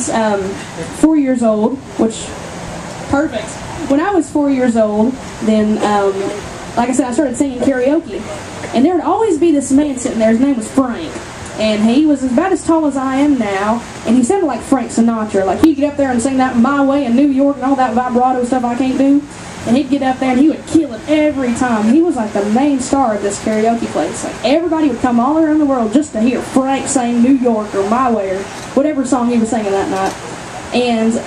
was 4 years old, which, perfect. When I was 4 years old, then, like I said, I started singing karaoke. And there would always be this man sitting there. His name was Frank. And he was about as tall as I am now, and he sounded like Frank Sinatra. Like, he'd get up there and sing that My Way in New York and all that vibrato stuff I can't do. And he'd get up there and he would kill it every time. He was like the main star of this karaoke place. Like, everybody would come all around the world just to hear Frank sing New York or My Way or whatever song he was singing that night. And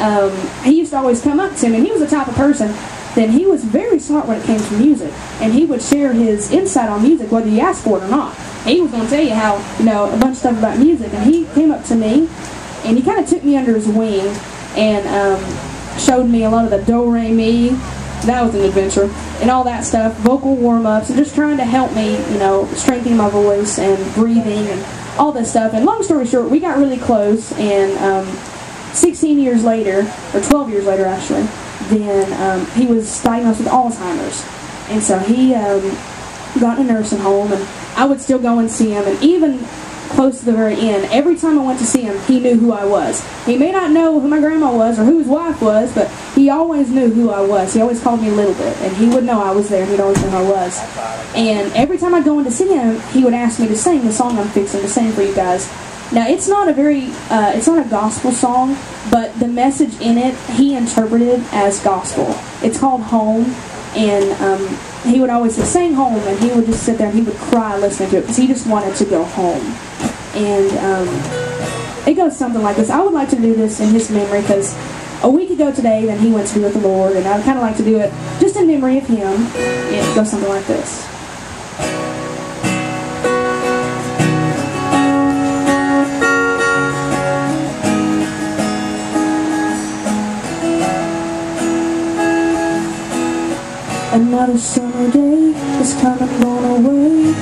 he used to always come up to me, and he was the type of person that he was very smart when it came to music. And he would share his insight on music whether you asked for it or not. He was going to tell you how, you know, a bunch of stuff about music. And he came up to me, and he kind of took me under his wing and showed me a lot of the do-re-mi. That was an adventure. And all that stuff, vocal warm-ups, and just trying to help me, you know, strengthen my voice and breathing and all this stuff. And long story short, we got really close, and 16 years later, or 12 years later actually, then he was diagnosed with Alzheimer's. And so he got in a nursing home, and I would still go and see him, and even close to the very end, every time I went to see him, he knew who I was. He may not know who my grandma was or who his wife was, but he always knew who I was. He always called me Little Bit, and he would know I was there, and he'd always know who I was. And every time I'd go in to see him, he would ask me to sing the song I'm fixing to sing for you guys. Now, it's not a very, it's not a gospel song, but the message in it, he interpreted as gospel. It's called Home, and he would always say, sing Home, and he would just sit there and he would cry listening to it, because he just wanted to go home. And it goes something like this. I would like to do this in his memory, because a week ago today, then he went to be with the Lord, and I would kind of like to do it just in memory of him. It goes something like this. Another summer day has come and gone away,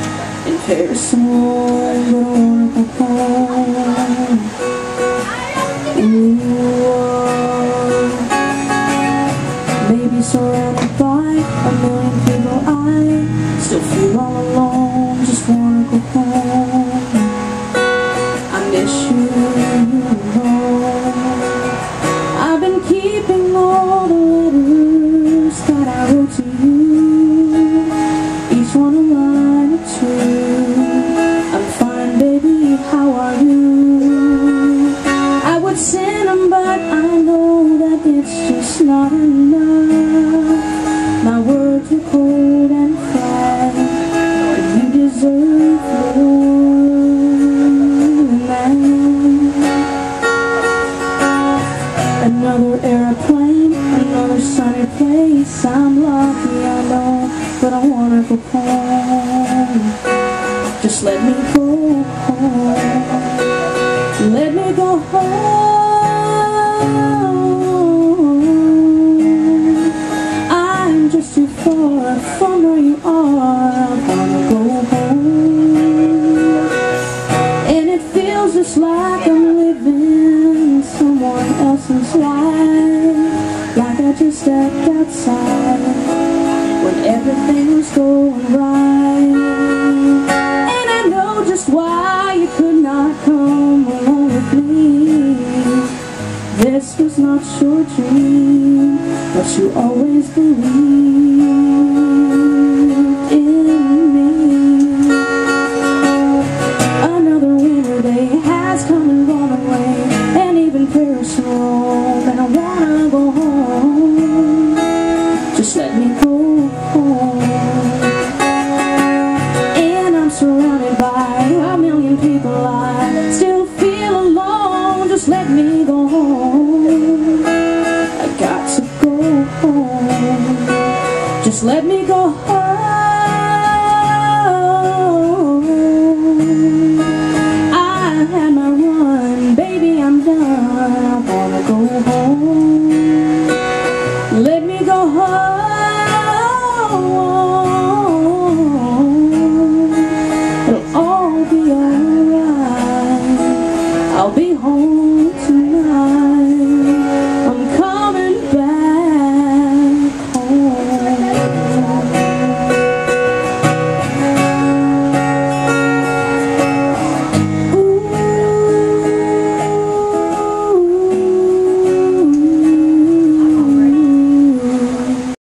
and there's someone but I wanna go home. Maybe surrounded by a million people, I still feel all alone, just wanna go home. I miss you alone. I've been keeping all the letters that I wrote to you, each one a line or two. I'm fine, baby, how are you? I would send them, but I know that it's just not enough. My words were cold and flat, but you deserve more than that. Another airplane, another sunny place. I'm lucky, I know, but I wanna go home. Just let me go home. Let me go home. I'm just too far from where you are. I wanna go home. And it feels just like I'm living someone else's life, like I just stepped outside when everything was going right. And I know just why you could not come along with me. This was not your dream, but you always believed in me. Another winter day has come and gone away, and even prayers wrong, and I wanna go home. Just let me go home. And I'm surrounded by a million people, I still feel alone. Just let me go home. I got to go home. Just let me go home. I had my run, baby, I'm done. I wanna go home.